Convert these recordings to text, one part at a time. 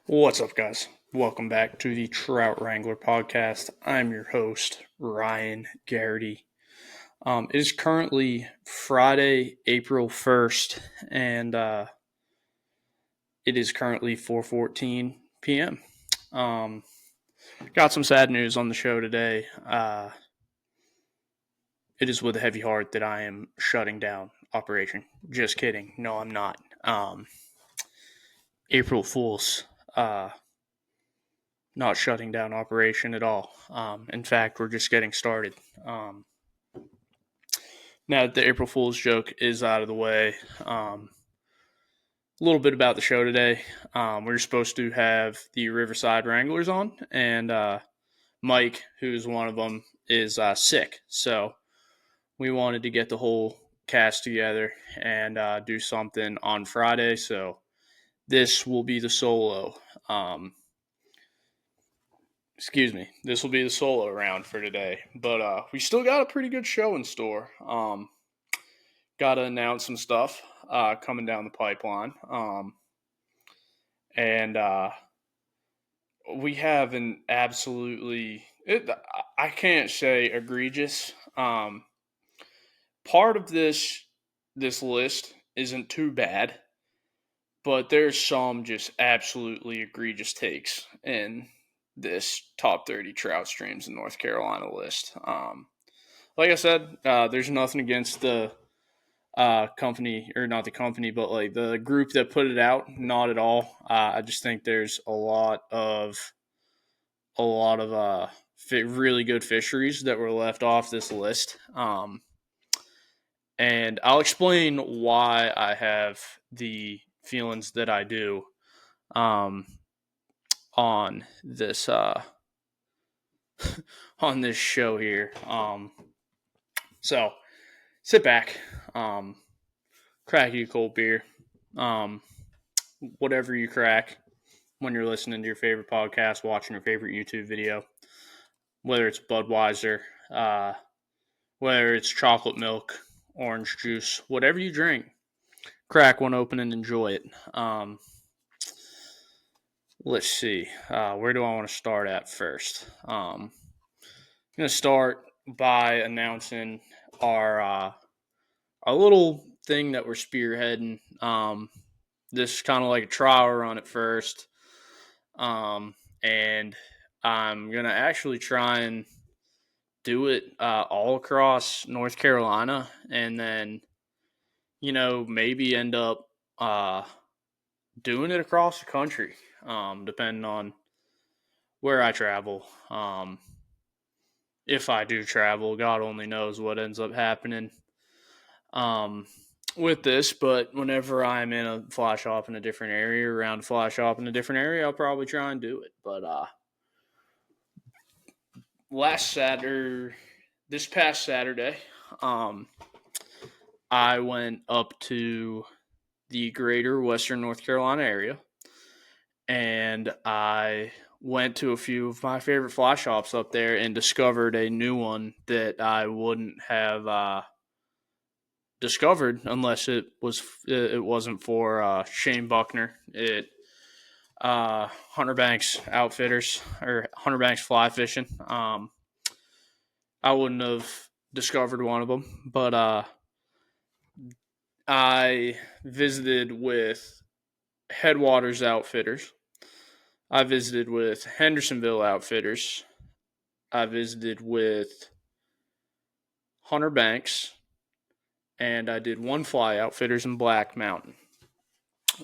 What's up, guys? Welcome back to the Trout Wrangler Podcast. I'm your host, Ryan Garrity. It is currently Friday, April 1st, and it is currently 4:14 p.m. Um, got some sad news on the show today. It is with a heavy heart that I am shutting down operation. Just kidding. No, I'm not. April Fools. Not shutting down operation at all. In fact, we're just getting started. Now that the April Fool's joke is out of the way, a little bit about the show today. We are supposed to have the Riverside Wranglers on, and Mike, who's one of them, is sick. So we wanted to get the whole cast together and do something on Friday. So this will be the solo. This will be the solo round for today. But we still got a pretty good show in store. Got to announce some stuff coming down the pipeline. And we have an I can't say egregious. Part of this list isn't too bad, but there's some just absolutely egregious takes in this top 30 trout streams in North Carolina list. Like I said, there's nothing against the company, or not the company, but like the group that put it out. Not at all. I just think there's a lot of really good fisheries that were left off this list. And I'll explain why I have the feelings that I do on this on this show here. So sit back, crack you a cold beer, whatever you crack when you're listening to your favorite podcast, watching your favorite YouTube video, whether it's Budweiser, whether it's chocolate milk, orange juice, whatever you drink, crack one open and enjoy it. Let's see. Where do I want to start at first? I'm going to start by announcing our little thing that we're spearheading. This is kind of like a trial run at first. And I'm going to actually try and do it all across North Carolina, and then, maybe end up doing it across the country, depending on where I travel. If I do travel, God only knows what ends up happening with this, but whenever I'm in a fly shop in a different area, around a fly shop in a different area, I'll probably try and do it. But this past Saturday, I went up to the greater Western North Carolina area, and I went to a few of my favorite fly shops up there and discovered a new one that I wouldn't have discovered unless it wasn't for Shane Buckner at Hunter Banks Outfitters, or Hunter Banks Fly Fishing. I wouldn't have discovered one of them, but I visited with Headwaters Outfitters. I visited with Hendersonville Outfitters. I visited with Hunter Banks, and I did One Fly Outfitters in Black Mountain.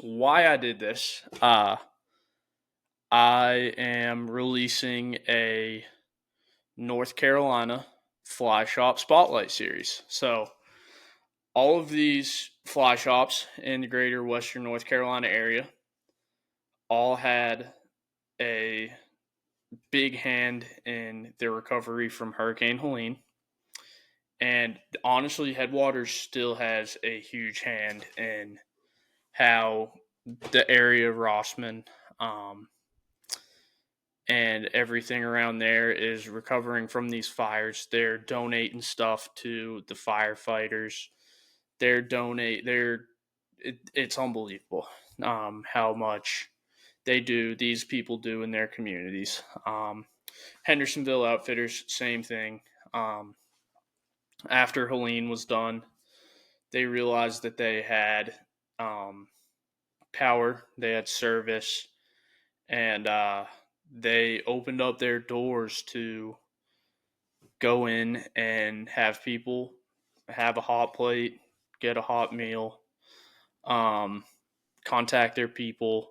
Why I did this? I am releasing a North Carolina Fly Shop Spotlight Series. So all of these fly shops in the greater Western North Carolina area all had a big hand in their recovery from Hurricane Helene. And honestly, Headwaters still has a huge hand in how the area of Rossman and everything around there is recovering from these fires. They're donating stuff to the firefighters. It's unbelievable how much these people do in their communities. Hendersonville Outfitters, same thing. After Helene was done, they realized that they had power, they had service, and they opened up their doors to go in and have people have a hot plate, get a hot meal, contact their people.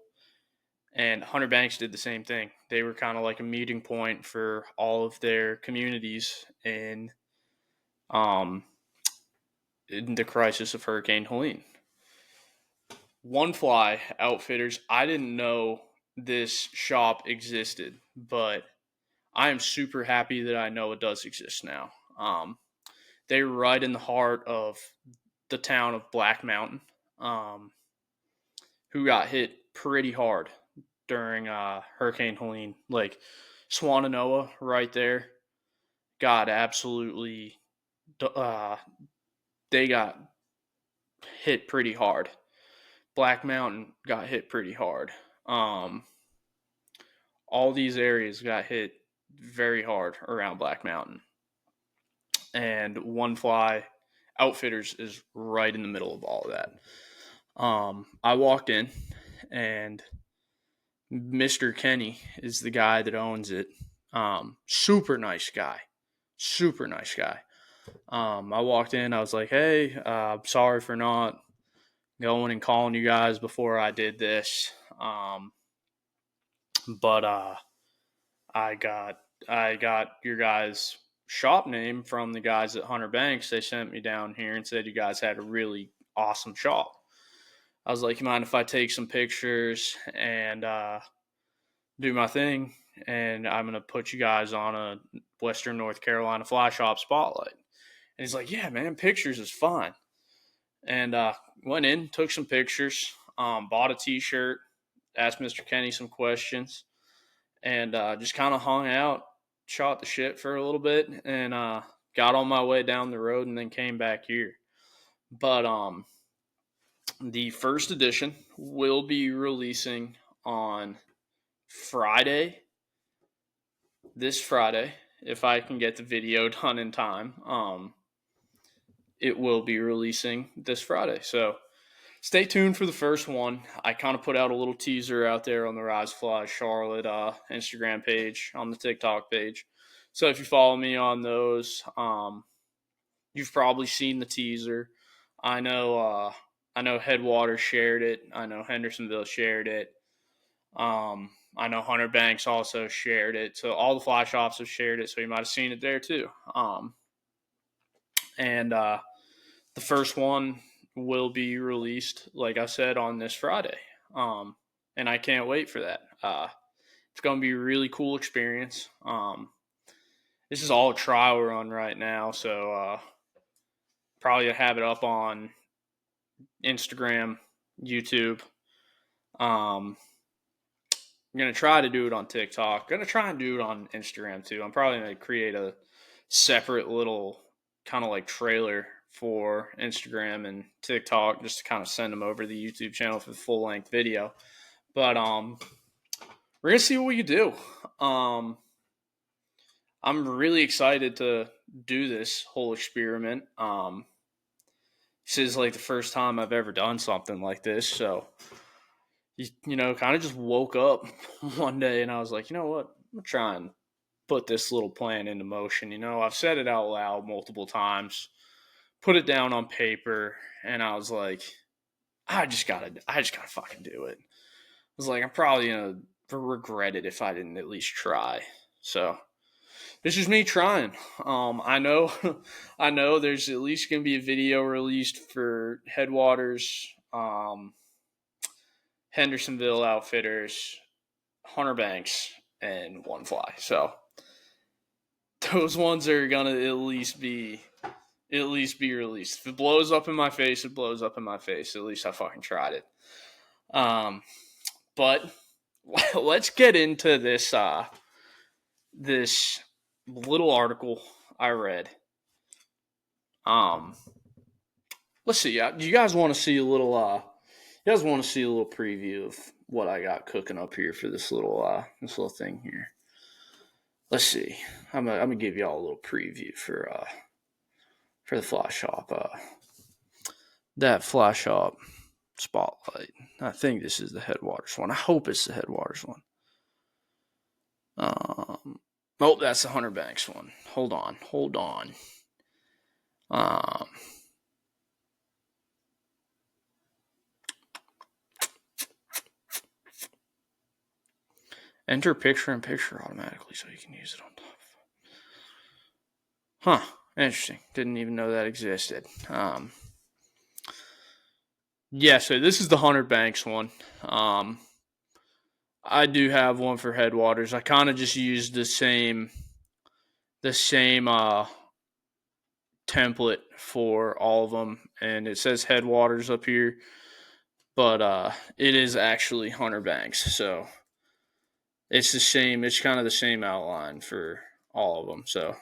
And Hunter Banks did the same thing. They were kind of like a meeting point for all of their communities um, in the crisis of Hurricane Helene. One Fly Outfitters, I didn't know this shop existed, but I am super happy that I know it does exist now. They're right in the heart of the town of Black Mountain, who got hit pretty hard during Hurricane Helene. Like Swannanoa right there got absolutely they got hit pretty hard. Black Mountain got hit pretty hard. All these areas got hit very hard around Black Mountain. And One Fly Outfitters is right in the middle of all of that. I walked in, and Mr. Kenny is the guy that owns it. Super nice guy. Super nice guy. I walked in, I was like, hey, sorry for not going and calling you guys before I did this. But I got your guys' shop name from the guys at Hunter Banks. They sent me down here and said you guys had a really awesome shop. I was like, you mind if I take some pictures and do my thing? And I'm going to put you guys on a Western North Carolina fly shop spotlight. And he's like, yeah, man, pictures is fine. And went in, took some pictures, bought a t-shirt, asked Mr. Kenny some questions, and just kind of hung out, shot the shit for a little bit, and got on my way down the road and then came back here. But the first edition will be releasing on Friday, this Friday, if I can get the video done in time. It will be releasing this Friday. So stay tuned for the first one. I kind of put out a little teaser out there on the Rise Fly Charlotte Instagram page, on the TikTok page. So if you follow me on those, you've probably seen the teaser. I know Headwaters shared it. I know Hendersonville shared it. I know Hunter Banks also shared it. So all the fly shops have shared it. So you might have seen it there too. And the first one will be released, like I said, on this Friday. And I can't wait for that. It's going to be a really cool experience. This is all a trial run right now, so probably have it up on Instagram, YouTube. I'm going to try to do it on TikTok. Going to try and do it on Instagram too. I'm probably going to create a separate little kind of like trailer for Instagram and TikTok just to kind of send them over to the YouTube channel for the full length video. But we're going to see what we can do. I'm really excited to do this whole experiment. This is like the first time I've ever done something like this. So, kind of just woke up one day and I was like, you know what? I'm going to try and put this little plan into motion. I've said it out loud multiple times, put it down on paper, and I was like, I just gotta fucking do it. I was like, I'm probably gonna regret it if I didn't at least try. So this is me trying. I know there's at least gonna be a video released for Headwaters, Hendersonville Outfitters, Hunter Banks, and One Fly. So those ones are gonna at least be released. If it blows up in my face, it blows up in my face. At least I fucking tried it. But let's get into this this little article I read. Let's see. Do you guys want to see a little? You guys want to see a little preview of what I got cooking up here for this little thing here. Let's see. I'm gonna give y'all a little preview for the fly shop. That fly shop spotlight. I think this is the Headwaters one. I hope it's the Headwaters one. Oh, that's the Hunter Banks one. Hold on. Enter picture in picture automatically so you can use it on top. Huh. Interesting. Didn't even know that existed. Yeah, so this is the Hunter Banks one. I do have one for Headwaters. I kind of just used the same template for all of them, and it says Headwaters up here, but it is actually Hunter Banks. So it's the same. It's kind of the same outline for all of them. So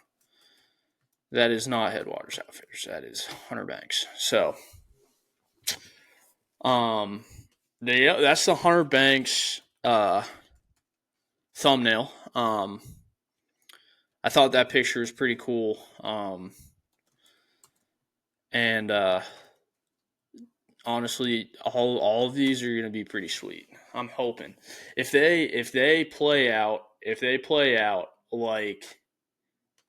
that is not Headwaters Outfitters. That is Hunter Banks. So, that's the Hunter Banks thumbnail. I thought that picture was pretty cool. And honestly, all of these are going to be pretty sweet. I'm hoping if they play out like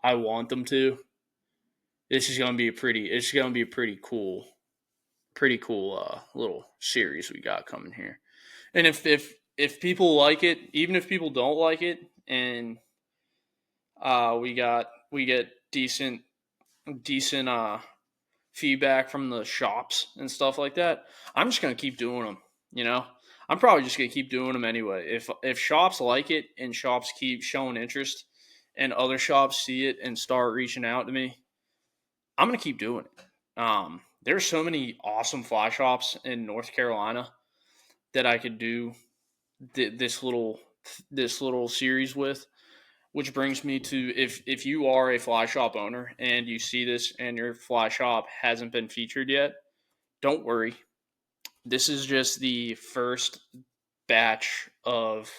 I want them to, this is going to be a pretty cool little series we got coming here. And if people like it, even if people don't like it, and we get decent feedback from the shops and stuff like that, I'm just gonna keep doing them. I'm probably just gonna keep doing them anyway. If shops like it and shops keep showing interest, and other shops see it and start reaching out to me, I'm gonna keep doing it. There's so many awesome fly shops in North Carolina that I could do this little series with. Which brings me to if you are a fly shop owner and you see this and your fly shop hasn't been featured yet, don't worry. This is just the first batch of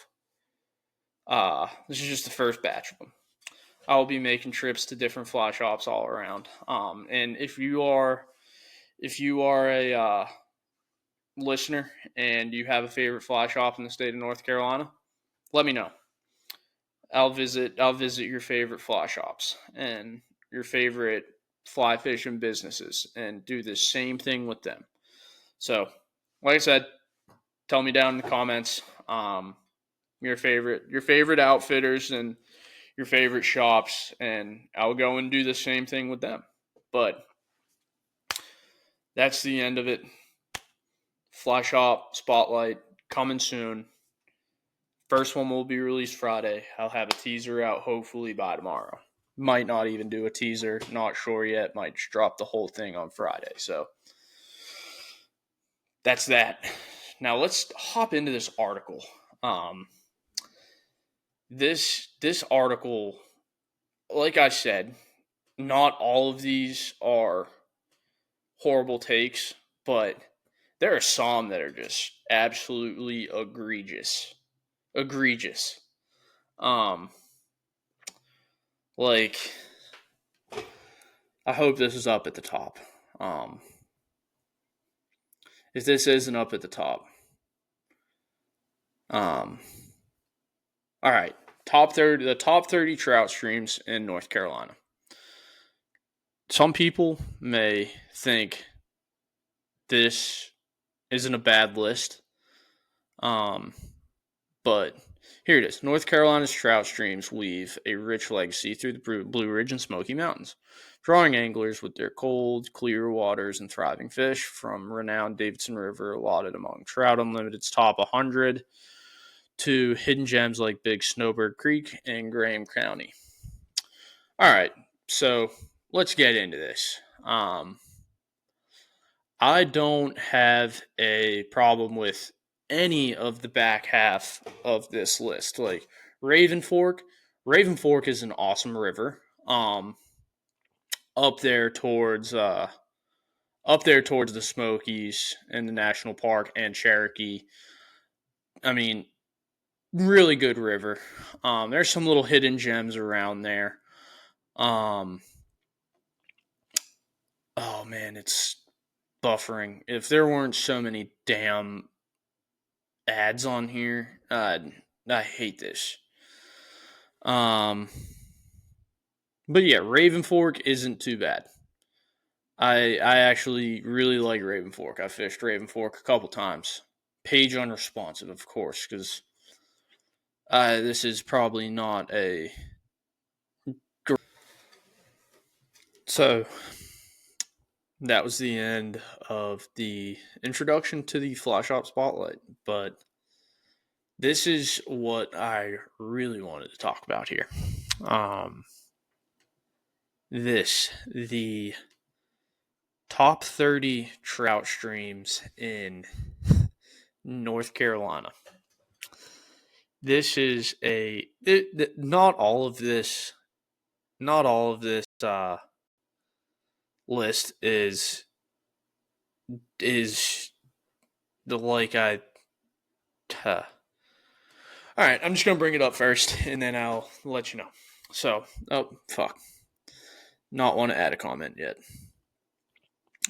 this is just the first batch of them. I'll be making trips to different fly shops all around. And if you are a listener and you have a favorite fly shop in the state of North Carolina, let me know. I'll visit your favorite fly shops and your favorite fly fishing businesses and do the same thing with them. So, like I said, tell me down in the comments your favorite outfitters and your favorite shops, and I'll go and do the same thing with them. But that's the end of it. Fly shop spotlight coming soon. First one will be released Friday. I'll have a teaser out hopefully by tomorrow. Might not even do a teaser. Not sure yet. Might just drop the whole thing on Friday. So that's that. Now let's hop into this article. This article, like I said, not all of these are horrible takes, but there are some that are just absolutely egregious. Like, I hope this is up at the top. If this isn't up at the top, all right, the top 30 trout streams in North Carolina. Some people may think this isn't a bad list, but here it is. North Carolina's trout streams weave a rich legacy through the Blue Ridge and Smoky Mountains, drawing anglers with their cold, clear waters and thriving fish from renowned Davidson River, allotted among Trout Unlimited's top 100, to hidden gems like Big Snowbird Creek and Graham County. All right, so let's get into this. I don't have a problem with any of the back half of this list. Like Raven Fork is an awesome river. Up there towards the Smokies and the National Park and Cherokee. I mean, really good river. There's some little hidden gems around there. Oh man, it's buffering. If there weren't so many damn ads on here, I hate this. But yeah, Raven Fork isn't too bad. I actually really like Raven Fork. I fished Raven Fork a couple times. Page unresponsive, of course, because this is probably not a. So that was the end of the introduction to the Fly Shop Spotlight. But this is what I really wanted to talk about here. The top 30 trout streams in North Carolina. This is not all of this list is the like I all right, I'm just going to bring it up first and then I'll let you know. So, not want to add a comment yet.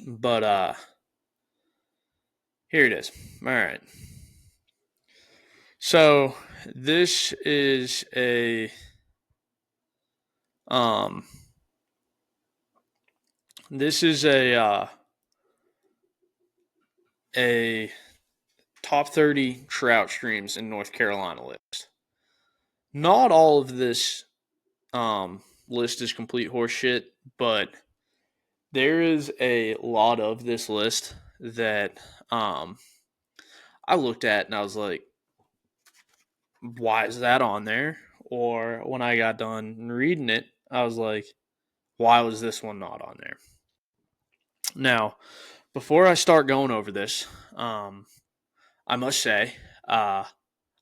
But here it is. All right. So, this is a top 30 trout streams in North Carolina list. Not all of this list is complete horseshit, but there is a lot of this list that I looked at and I was like, why is that on there? Or when I got done reading it, I was like, why was this one not on there? Now, before I start going over this, I must say, I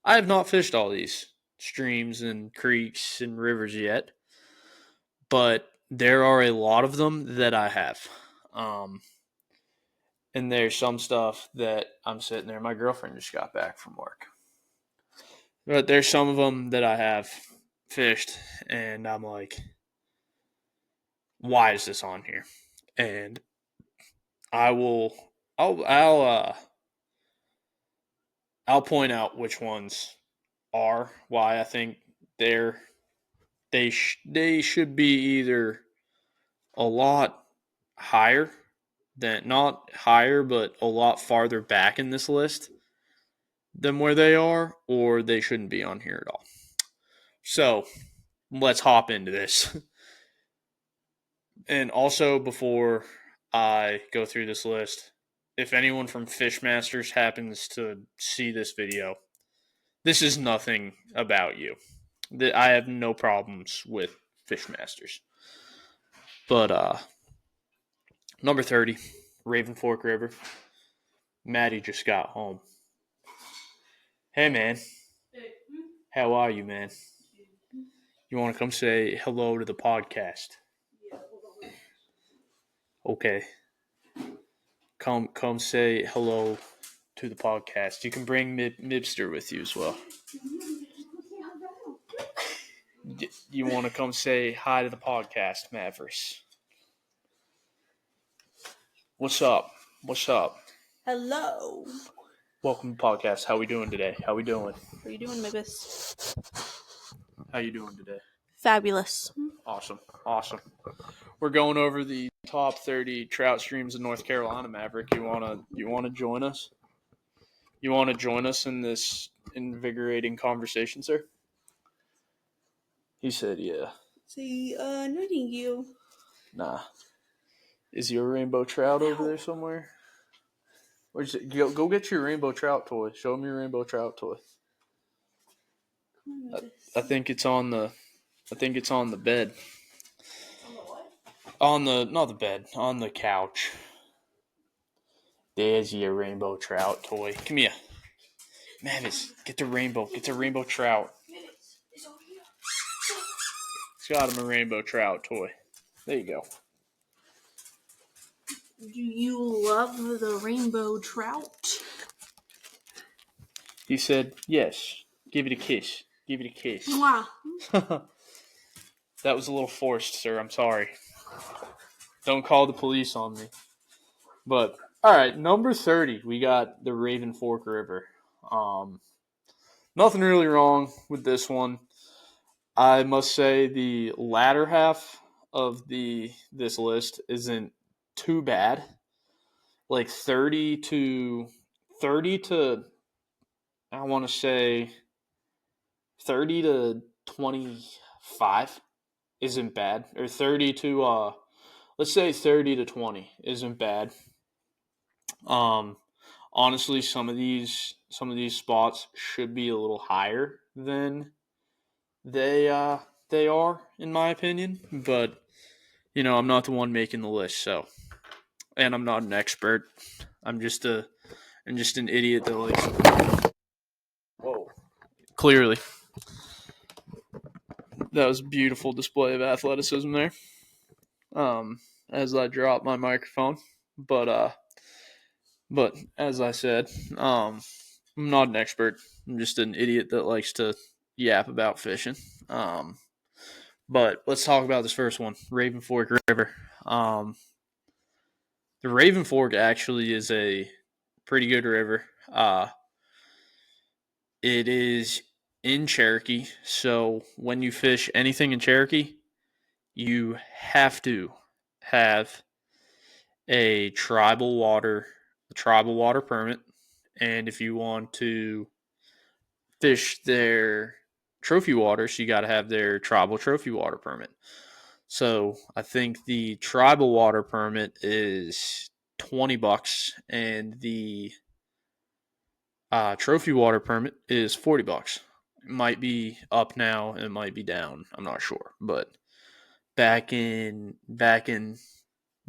have not fished all these streams and creeks and rivers yet, but there are a lot of them that I have. And there's some stuff that I'm sitting there. My girlfriend just got back from work. But there's some of them that I have fished, and I'm like, why is this on here? And I'll point out which ones are why I think they should be either a lot higher than not higher, but a lot farther back in this list than where they are, or they shouldn't be on here at all. So let's hop into this. And also, before I go through this list, if anyone from Fishmasters happens to see this video, this is nothing about you. I have no problems with Fishmasters. But number 30, Raven Fork River. Maddie just got home. Hey, man. How are you, man? You want to come say hello to the podcast? Okay. Come say hello to the podcast. You can bring Mibster with you as well. You want to come say hi to the podcast, Mavericks? What's up? Hello. Welcome to the podcast. How we doing today? How are you doing, Mibus? How you doing today? Fabulous. Awesome. We're going over the top 30 trout streams in North Carolina, Maverick. You wanna join us? You want to join us in this invigorating conversation, sir? He said, yeah. See, no thank you. Nah. Is your rainbow trout over there somewhere? Go get your rainbow trout toy. Show me your rainbow trout toy. I think it's on the bed. On the what? Not the bed. On the couch. There's your rainbow trout toy. Come here. Mavis, get the rainbow trout. He's got him a rainbow trout toy. There you go. Do you love the rainbow trout? He said, yes. Give it a kiss. Give it a kiss. Mwah. That was a little forced, sir. I'm sorry. Don't call the police on me. But, all right, number 30, we got the Raven Fork River. Nothing really wrong with this one. I must say the latter half of this list isn't too bad. Like 30 to I want to say 30 to 25 isn't bad. Or 30 to let's say 30 to 20 isn't bad. Honestly, some of these spots should be a little higher than they are, in my opinion. But I'm not the one making the list, so, and I'm not an expert. I'm just an idiot that likes. Whoa! Clearly, that was a beautiful display of athleticism there. As I drop my microphone, but as I said, I'm not an expert. I'm just an idiot that likes to yap about fishing. But let's talk about this first one, Raven Fork River. The Raven Fork actually is a pretty good river. It is in Cherokee, so when you fish anything in Cherokee, you have to have a tribal water permit, and if you want to fish their trophy waters, you got to have their tribal trophy water permit. So I think the tribal water permit is $20, and the trophy water permit is $40. It might be up now, it might be down. I'm not sure, but back in the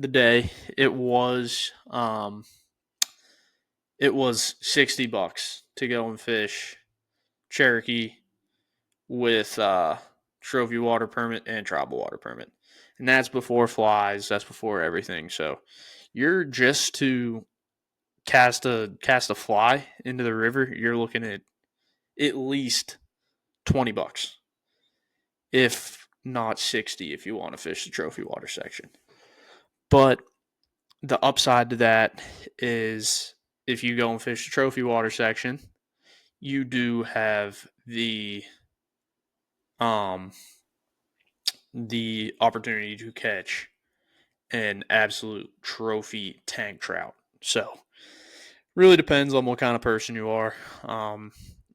day, it was $60 to go and fish Cherokee with trophy water permit and tribal water permit, and that's before flies. That's before everything. So you're just to cast a fly into the river, you're looking at least $20, if not 60, if you want to fish the trophy water section. But the upside to that is if you go and fish the trophy water section, you do have the opportunity to catch an absolute trophy tank trout. So really depends on what kind of person you are.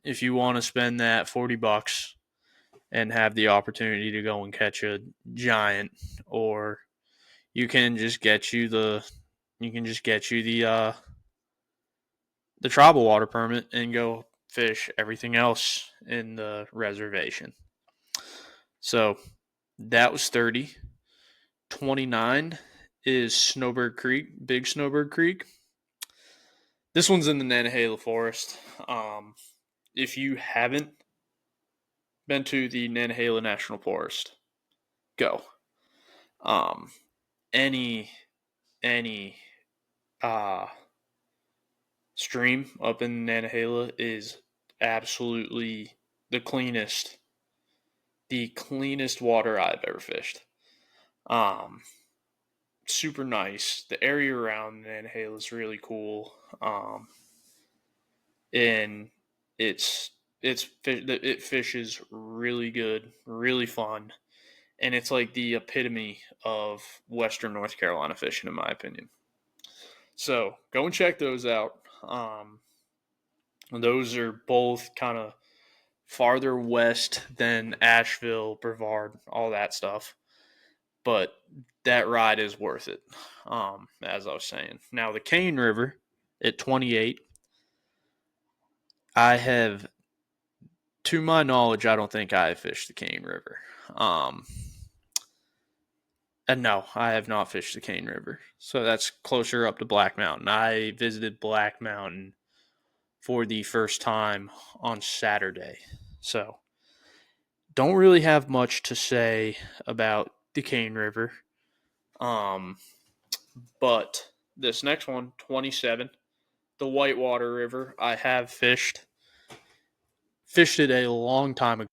If you want to spend that $40 and have the opportunity to go and catch a giant, or you can just get you the tribal water permit and go fish everything else in the reservation. So that was 30. 29 is Snowbird Creek, Big Snowbird Creek. This one's in the Nantahala Forest. If you haven't been to the Nantahala National Forest, go. Any stream up in Nantahala is absolutely the cleanest water I've ever fished. Super nice. The area around Nantahala is really cool. And it fishes really good, really fun, and it's like the epitome of Western North Carolina fishing, in my opinion. So go and check those out. Those are both kind of farther west than Asheville, Brevard, all that stuff. But that ride is worth it, as I was saying. Now, the Cane River at 28, to my knowledge, I don't think I have fished the Cane River. And no, I have not fished the Cane River. So that's closer up to Black Mountain. I visited Black Mountain for the first time on Saturday. So don't really have much to say about the Cane River. But this next one, 27, the Whitewater River, I have fished fished it a long time ago.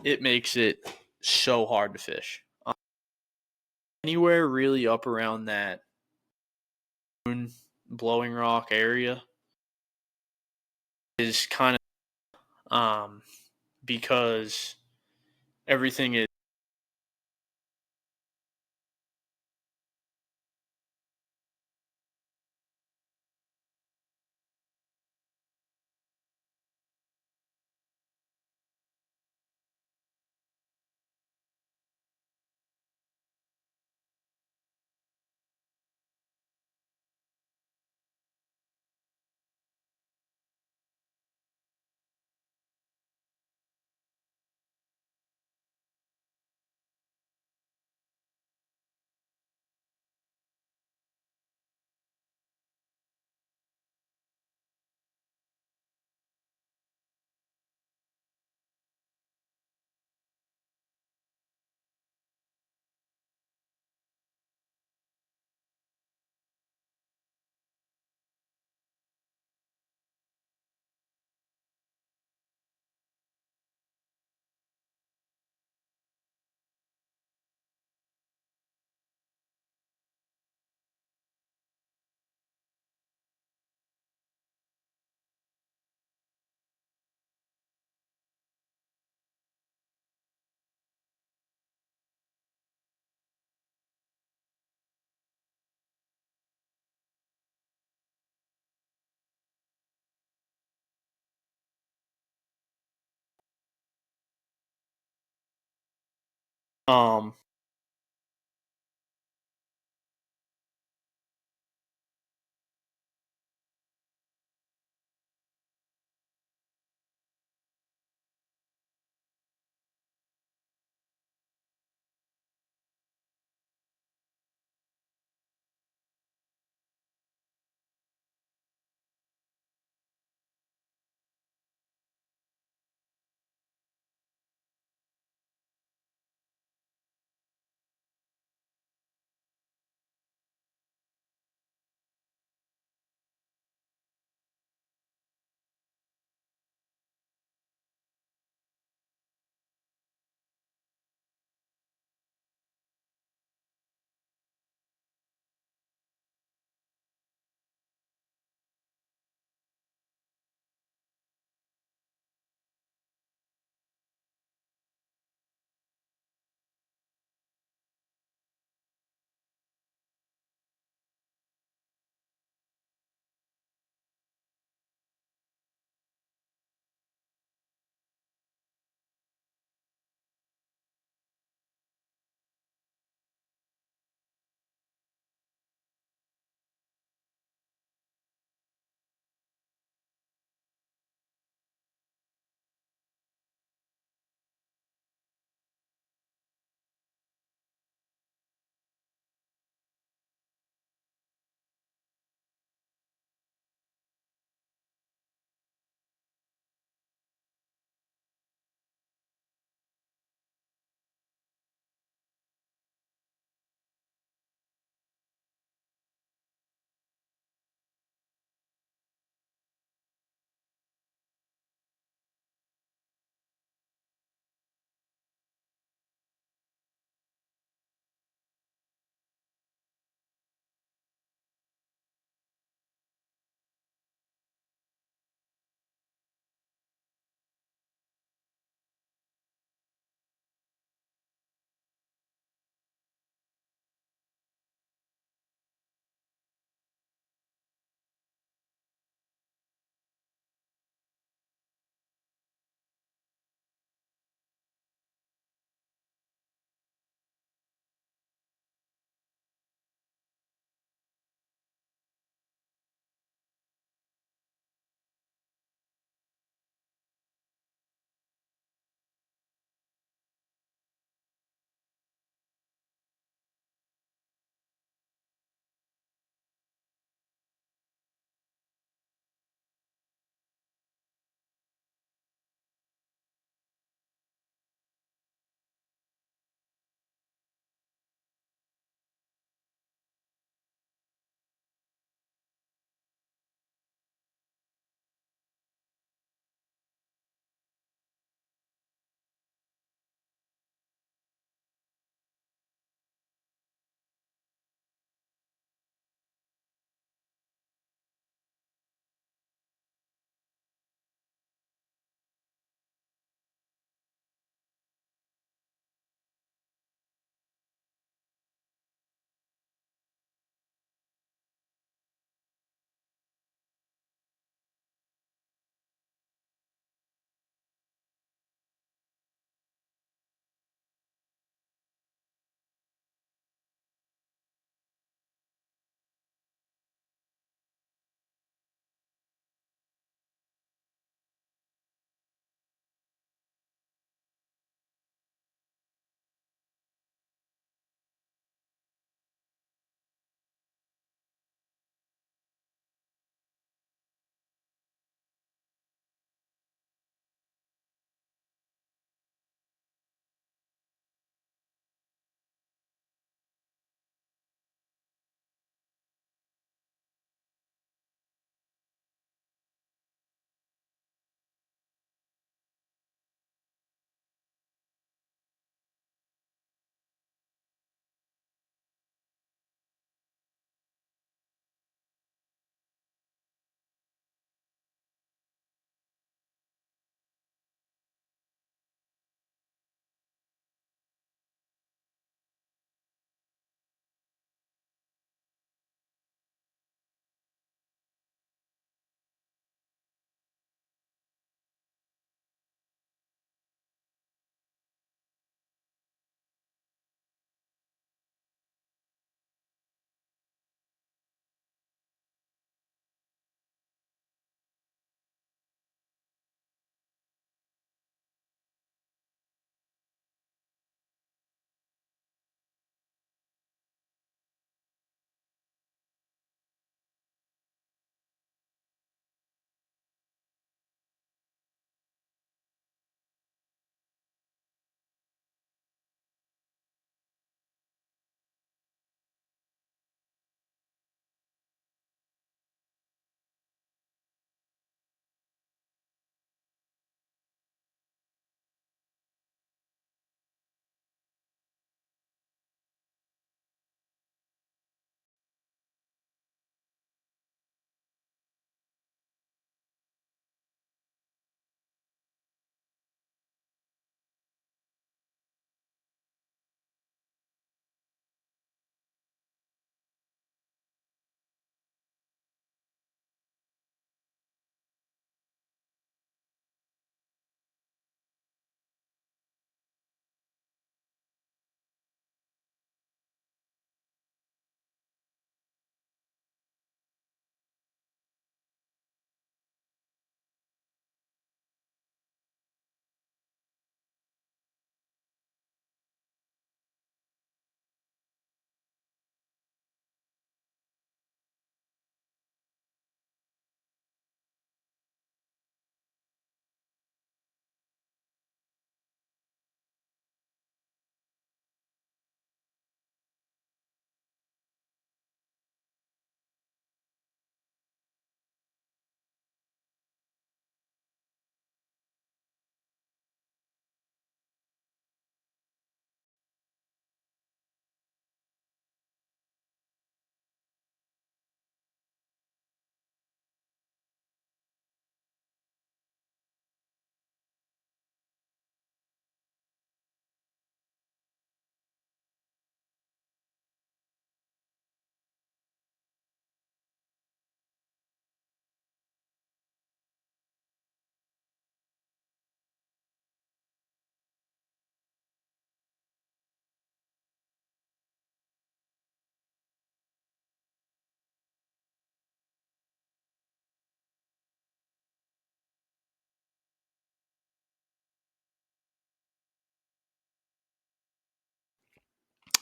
It makes it so hard to fish. Anywhere really up around that Blowing Rock area is kind of because everything is um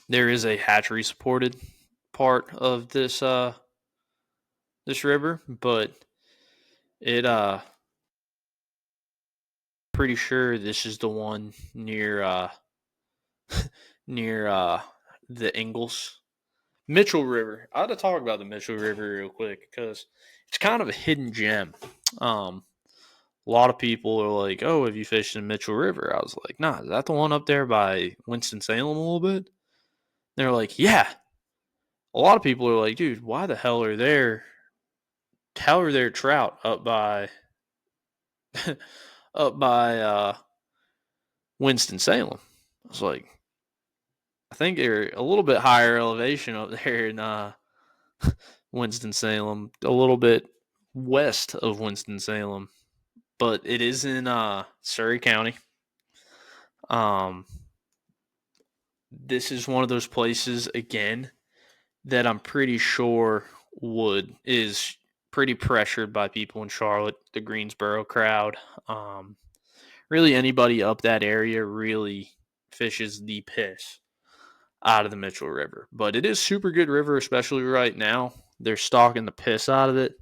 there is a hatchery supported part of this river, but it pretty sure this is the one near near the Ingalls Mitchell River. I ought to talk about the Mitchell River real quick because it's kind of a hidden gem. A lot of people are like, "Oh, have you fished in Mitchell River?" I was like, "Nah, is that the one up there by Winston-Salem a little bit?" They're like, "Yeah." A lot of people are like, "Dude, why the hell are there? How are there trout up by up by Winston-Salem?" I was like, "I think they're a little bit higher elevation up there in Winston-Salem, a little bit west of Winston-Salem, but it is in Surrey County. Um, this is one of those places again that I'm pretty sure is pretty pressured by people in Charlotte, the Greensboro crowd. Really anybody up that area really fishes the piss out of the Mitchell River. But it is super good river, especially right now. They're stocking the piss out of it.